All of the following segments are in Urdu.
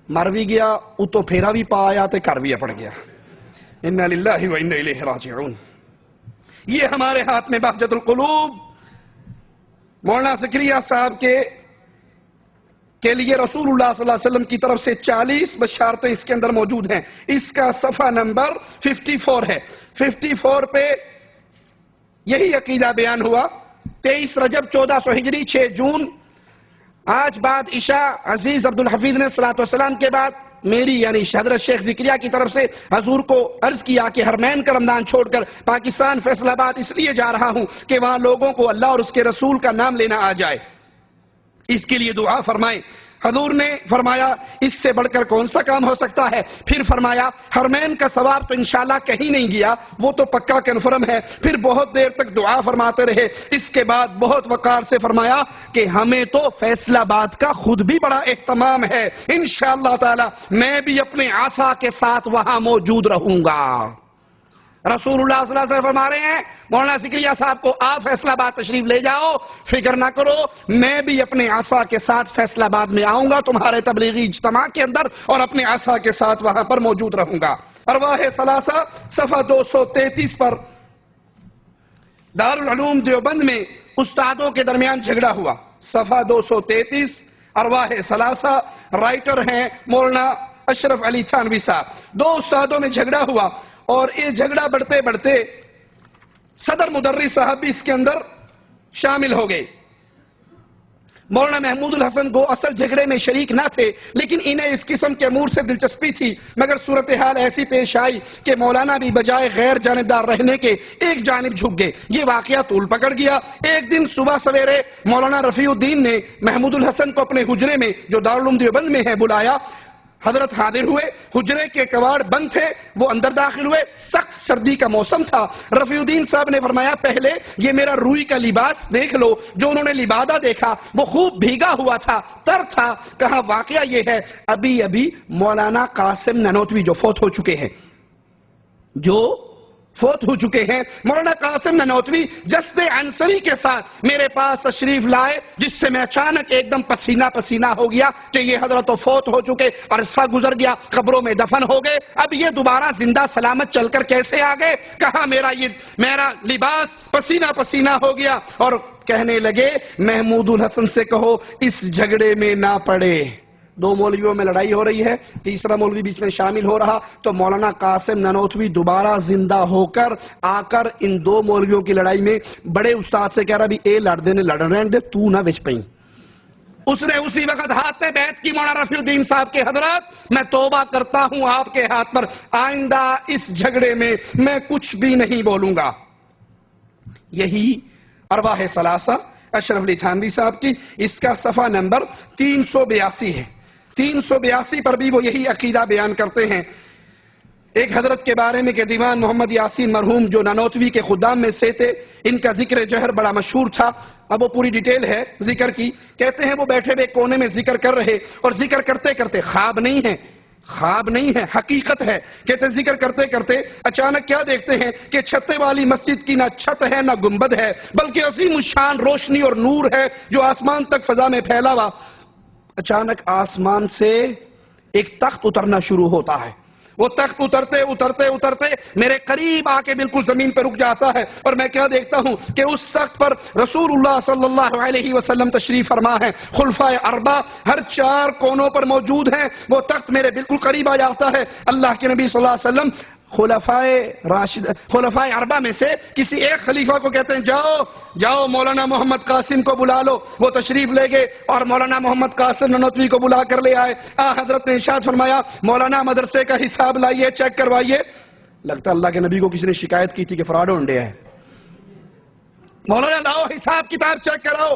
مر بھی گیا اتو پھیرا بھی پا آیا تے کر بھی اپڑ گیا. انا للہ و انا الیہ راجعون. یہ ہمارے ہاتھ میں بہجت القلوب. مولانا زکریا صاحب کے لیے رسول اللہ صلی اللہ علیہ وسلم کی طرف سے 40 بشارتیں اس کے اندر موجود ہیں. اس کا صفحہ نمبر 54 ہے. 54 پہ یہی عقیدہ بیان ہوا. 23 رجب 1400 ہجری 6 جون آج بعد عشاء عزیز عبدالحفیظ نے صلاۃ والسلام کے بعد میری یعنی حضرت شیخ زکریا کی طرف سے حضور کو عرض کیا کہ حرمین کا رمضان چھوڑ کر پاکستان فیصل آباد اس لیے جا رہا ہوں کہ وہاں لوگوں کو اللہ اور اس کے رسول کا نام لینا آ جائے. اس کے لیے دعا فرمائیں. حضور نے فرمایا اس سے بڑھ کر کون سا کام ہو سکتا ہے. پھر فرمایا حرمین کا ثواب تو انشاءاللہ کہیں نہیں گیا, وہ تو پکا کنفرم ہے. پھر بہت دیر تک دعا فرماتے رہے. اس کے بعد بہت وقار سے فرمایا کہ ہمیں تو فیصل آباد کا خود بھی بڑا اہتمام ہے, انشاءاللہ تعالی میں بھی اپنے عصا کے ساتھ وہاں موجود رہوں گا. رسول اللہ صلی اللہ علیہ وسلم فرما رہے ہیں مولانا زکریا صاحب کو آپ فیصل آباد تشریف لے جاؤ, فکر نہ کرو, میں بھی اپنے عصا کے ساتھ فیصل آباد میں آؤں گا تمہارے تبلیغی اجتماع کے اندر اور اپنے عصا کے ساتھ وہاں پر موجود رہوں گا. ارواح ثلاثہ صفحہ 233 پر دارالعلوم دیوبند میں استادوں کے درمیان جھگڑا ہوا. صفحہ 233 ارواح ثلاثہ, رائٹر ہیں مولانا اشرف علی تھانوی صاحب. دو استادوں میں جھگڑا ہوا اور یہ جھگڑا بڑھتے بڑھتے صدر مدرس صاحب بھی اس کے اندر شامل ہو گئے. مولانا محمود الحسن گو اصل جھگڑے میں شریک نہ تھے, لیکن انہیں اس قسم کے امور سے دلچسپی تھی, مگر صورتحال ایسی پیش آئی کہ مولانا بھی بجائے غیر جانبدار رہنے کے ایک جانب جھک گئے. یہ واقعہ طول پکڑ گیا. ایک دن صبح سویرے مولانا رفیع الدین نے محمود الحسن کو اپنے حجرے میں جو دارالعلوم دیوبند میں ہے بلایا. حضرت حاضر ہوئے, حجرے کے کواڑ بند تھے, وہ اندر داخل ہوئے. سخت سردی کا موسم تھا. رفیع الدین صاحب نے فرمایا پہلے یہ میرا روئی کا لباس دیکھ لو. جو انہوں نے لبادہ دیکھا وہ خوب بھیگا ہوا تھا, تر تھا. کہا واقعہ یہ ہے ابھی مولانا قاسم نانوتوی جو فوت ہو چکے ہیں مولانا قاسم نانوتوی جسد عنصری کے ساتھ میرے پاس تشریف لائے, جس سے میں اچانک ایک دم پسینہ پسینہ ہو گیا کہ یہ حضرت تو فوت ہو چکے, عرصہ گزر گیا, قبروں میں دفن ہو گئے, اب یہ دوبارہ زندہ سلامت چل کر کیسے آ گئے. کہا میرا لباس پسینہ پسینہ ہو گیا. اور کہنے لگے محمود الحسن سے کہو اس جھگڑے میں نہ پڑے. دو مولویوں میں لڑائی ہو رہی ہے, تیسرا مولوی بیچ میں شامل ہو رہا, تو مولانا قاسم نانوتوی دوبارہ زندہ ہو کر آ کر ان دو مولویوں کی لڑائی میں بڑے استاد سے کہہ رہا بھی اے لڑ نے لڑن رہن دے, تو نہ وچ پئی. اس نے اسی وقت ہاتھ پہ بیعت کی مولانا رفیع الدین صاحب کے حضرات میں توبہ کرتا ہوں آپ کے ہاتھ پر, آئندہ اس جھگڑے میں میں کچھ بھی نہیں بولوں گا. یہی ارواح ثلاثہ اشرف علی تھانوی صاحب کی, اس کا صفحہ نمبر 382 ہے. 382 پر بھی وہ یہی عقیدہ بیان کرتے ہیں. ایک حضرت کے بارے میں کہ دیوان محمد یاسین مرحوم جو نانوتوی کے خدام میں سے تھے, ان کا ذکر جہر بڑا مشہور تھا. اب وہ پوری ڈیٹیل ہے ذکر کی. کہتے ہیں وہ بیٹھے ہوئے کونے میں ذکر کر رہے, اور ذکر کرتے کرتے خواب نہیں ہے حقیقت ہے. کہتے ذکر کرتے کرتے اچانک کیا دیکھتے ہیں کہ چھتے والی مسجد کی نہ چھت ہے نہ گنبد ہے, بلکہ عظیم الشان روشنی اور نور ہے جو آسمان تک فضا میں پھیلا ہوا. اچانک آسمان سے ایک تخت اترنا شروع ہوتا ہے. وہ تخت اترتے میرے قریب آ کے بالکل زمین پہ رک جاتا ہے, اور میں کیا دیکھتا ہوں کہ اس تخت پر رسول اللہ صلی اللہ علیہ وسلم تشریف فرما ہے. خلفائے اربع ہر 4 کونوں پر موجود ہیں. وہ تخت میرے بالکل قریب آ جاتا ہے. اللہ کے نبی صلی اللہ علیہ وسلم خلفائے اربع میں سے کسی ایک خلیفہ کو کہتے ہیں جاؤ مولانا محمد قاسم کو بلا لو. وہ تشریف لے گئے اور مولانا محمد قاسم نانوتوی کو بلا کر لے آئے. حضرت نے ارشاد فرمایا مولانا مدرسے کا حساب لائیے, چیک کروائیے. لگتا اللہ کے نبی کو کسی نے شکایت کی تھی کہ فراڈ ہونڈے ہے. مولانا لاؤ حساب کتاب چیک کراؤ.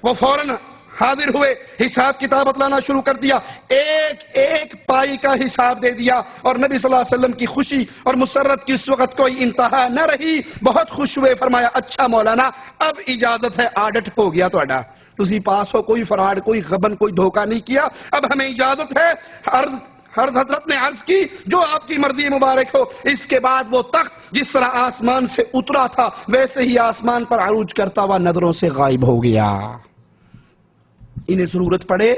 وہ فوراً حاضر ہوئے, حساب کتاب بتلانا شروع کر دیا, ایک پائی کا حساب دے دیا. اور نبی صلی اللہ علیہ وسلم کی خوشی اور مسرت کی اس وقت کوئی انتہا نہ رہی. بہت خوش ہوئے, فرمایا اچھا مولانا اب اجازت ہے, آڈٹ ہو گیا توڑا, تسی پاس ہو, کوئی فراڈ کوئی غبن کوئی دھوکہ نہیں کیا, اب ہمیں اجازت ہے. حضرت نے عرض کی جو آپ کی مرضی مبارک ہو. اس کے بعد وہ تخت جس طرح آسمان سے اترا تھا ویسے ہی آسمان پر عروج کرتا ہوا نظروں سے غائب ہو گیا. انہیں ضرورت پڑے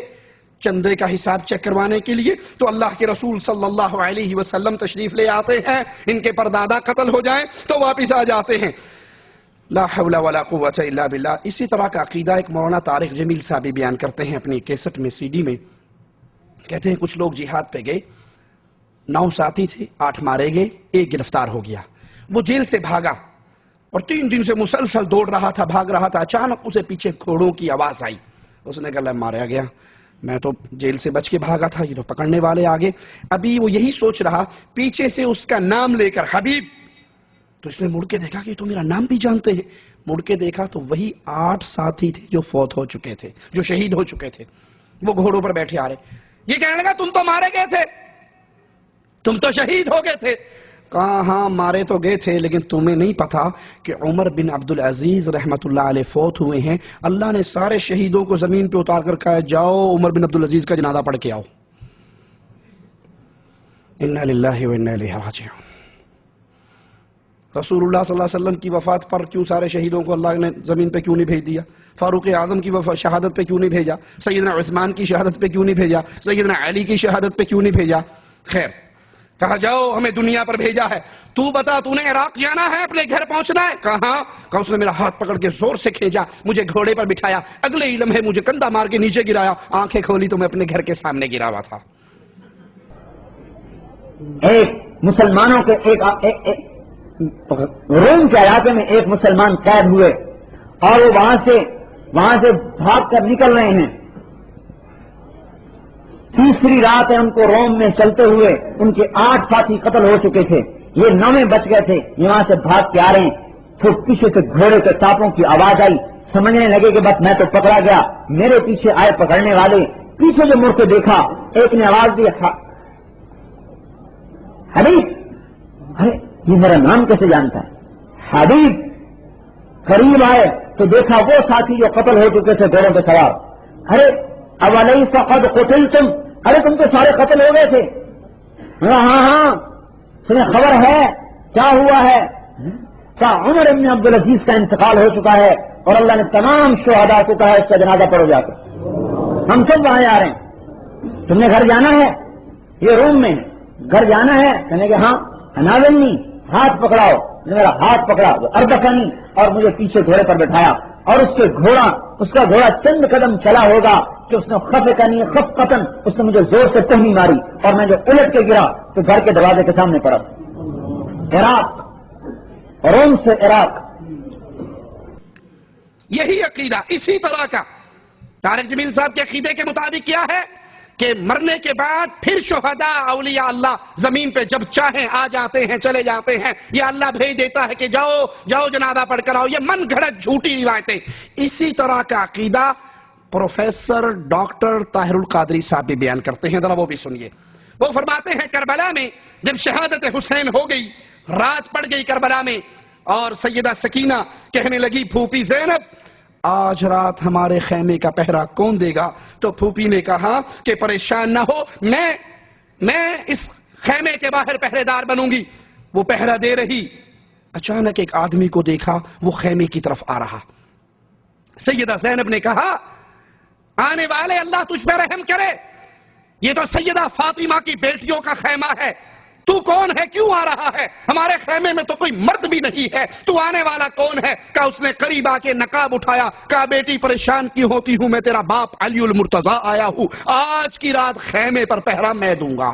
چندے کا حساب چیک کروانے کے لیے تو اللہ کے رسول صلی اللہ علیہ وسلم تشریف لے آتے ہیں، ان کے پردادا قتل ہو جائیں تو واپس آ جاتے ہیں۔ لا حول ولا قوت الا باللہ۔ اسی طرح کا عقیدہ ایک مولانا طارق جمیل صاحب بھی بیان کرتے ہیں اپنی کیسٹ میں، CD میں۔ کہتے ہیں کچھ لوگ جہاد پہ گئے، 9 ساتھی تھے، 8 مارے گئے، 1 گرفتار ہو گیا۔ وہ جیل سے بھاگا اور 3 دن سے مسلسل دوڑ رہا تھا، بھاگ رہا تھا، اچانک اسے پیچھے گھوڑوں کی آواز آئی۔ اس نے کہا مارا گیا، میں تو جیل سے بچ کے بھاگا تھا، یہ تو پکڑنے والے آگے۔ ابھی وہ یہی سوچ رہا، پیچھے سے اس کا نام لے کر حبیب، تو اس نے مڑ کے دیکھا کہ تو میرا نام بھی جانتے ہیں۔ مڑ کے دیکھا تو وہی 8 ساتھی تھے جو فوت ہو چکے تھے، جو شہید ہو چکے تھے۔ وہ گھوڑوں پر بیٹھے آ رہے، یہ کہنے لگا تم تو مارے گئے تھے، تم تو شہید ہو گئے تھے۔ کہا ہاں مارے تو گئے تھے، لیکن تمہیں نہیں پتا کہ عمر بن عبدالعزیز رحمت اللہ علیہ فوت ہوئے ہیں۔ اللہ نے سارے شہیدوں کو زمین پہ اتار کر کہا جاؤ عمر بن عبدالعزیز کا جنازہ پڑھ کے آؤ۔ انا للہ و انا الیہ راجعون۔ رسول اللہ صلی اللہ علیہ وسلم کی وفات پر کیوں سارے شہیدوں کو اللہ نے زمین پہ کیوں نہیں بھیج دیا؟ فاروق اعظم کی شہادت پہ کیوں نہیں بھیجا؟ سیدنا عثمان کی شہادت پہ کیوں نہیں بھیجا؟ سیدنا علی کی شہادت پہ کیوں نہیں بھیجا؟ خیر، کہا جاؤ ہمیں دنیا پر بھیجا ہے، تو بتا تو نے عراق جانا ہے، اپنے گھر پہنچنا ہے؟ کہا کہ اس نے میرا ہاتھ پکڑ کے زور سے کھینچا، مجھے گھوڑے پر بٹھایا، اگلے ہی لمحے مجھے کندھا مار کے نیچے گرایا، آنکھیں کھولی تو میں اپنے گھر کے سامنے گرا ہوا تھا۔ ایک مسلمانوں کے روم کے علاقے میں ایک مسلمان قید ہوئے اور وہ وہاں سے بھاگ کر نکل رہے ہیں۔ تیسری رات ہے ان کو روم میں چلتے ہوئے، ان کے 8 ساتھی قتل ہو چکے تھے، یہ 9 بچ گئے تھے، یہ وہاں سے بھاگ کے آ رہے ہیں۔ پھر پیچھے سے گھوڑے کے ٹاپوں کی آواز آئی، سمجھنے لگے کہ بس میں تو پکڑا گیا۔ میرے پیچھے آئے پکڑنے والے، پیچھے جو مڑ کے دیکھا، ایک نے آواز دی حبیب، ارے یہ میرا نام کیسے جانتا ہے؟ حبیب قریب آئے تو دیکھا وہ ساتھی جو قتل ہو چکے تھے گھوڑوں پہ سوار۔ ارے اولیس قد قتلتم، ارے تم تو سارے قتل ہو گئے تھے۔ ہاں تمہیں خبر ہے کیا ہوا ہے؟ کہا عمر بن عبدالعزیز کا انتقال ہو چکا ہے اور اللہ نے تمام شہداء کو کہا اس کا جنازہ پڑھو جا کر۔ ہم سب وہاں آ رہے ہیں، تم نے گھر جانا ہے؟ یہ روم میں گھر جانا ہے؟ کہنے کہ ہاں۔ ناولنی ہاتھ پکڑاؤ، میرا ہاتھ پکڑا، اردفنی، اور مجھے پیچھے گھوڑے پر بٹھایا، اور اس کا گھوڑا چند قدم چلا ہوگا کہ اس نے خفتن اس نے مجھے زور سے ٹہنی ماری اور میں جو الٹ کے گرا تو گھر کے دروازے کے سامنے پڑا۔ عراق، روم سے عراق۔ یہی عقیدہ اسی طرح کا طارق جمیل صاحب کے عقیدے کے مطابق کیا ہے کہ مرنے کے بعد پھر شہداء اولیاء اللہ زمین پہ جب چاہیں آ جاتے ہیں، چلے جاتے ہیں، یا اللہ بھیج دیتا ہے کہ جاؤ جنازہ پڑھ کر آؤ۔ یہ من گھڑت جھوٹی روایتیں۔ اسی طرح کا عقیدہ پروفیسر ڈاکٹر طاہر القادری صاحب بھی بیان کرتے ہیں، ذرا وہ بھی سنیے۔ وہ فرماتے ہیں کربلا میں جب شہادت حسین ہو گئی، رات پڑ گئی کربلا میں، اور سیدہ سکینہ کہنے لگی پھوپھی زینب آج رات ہمارے خیمے کا پہرا کون دے گا؟ تو پھوپھی نے کہا کہ پریشان نہ ہو، میں اس خیمے کے باہر پہرے دار بنوں گی۔ وہ پہرا دے رہی، اچانک ایک آدمی کو دیکھا وہ خیمے کی طرف آ رہا۔ سیدہ زینب نے کہا آنے والے اللہ تجھ پہ رحم کرے، یہ تو سیدہ فاطمہ کی بیٹیوں کا خیمہ ہے، تو کون ہے، کیوں آ رہا ہے؟ ہمارے خیمے میں تو کوئی مرد بھی نہیں ہے، تو آنے والا کون ہے؟ کہا اس نے قریب آ کے نقاب اٹھایا، کہا بیٹی پریشان کیوں ہوتی ہوں، میں تیرا باپ علی المرتضی آیا ہوں، آج کی رات خیمے پر پہرا میں دوں گا۔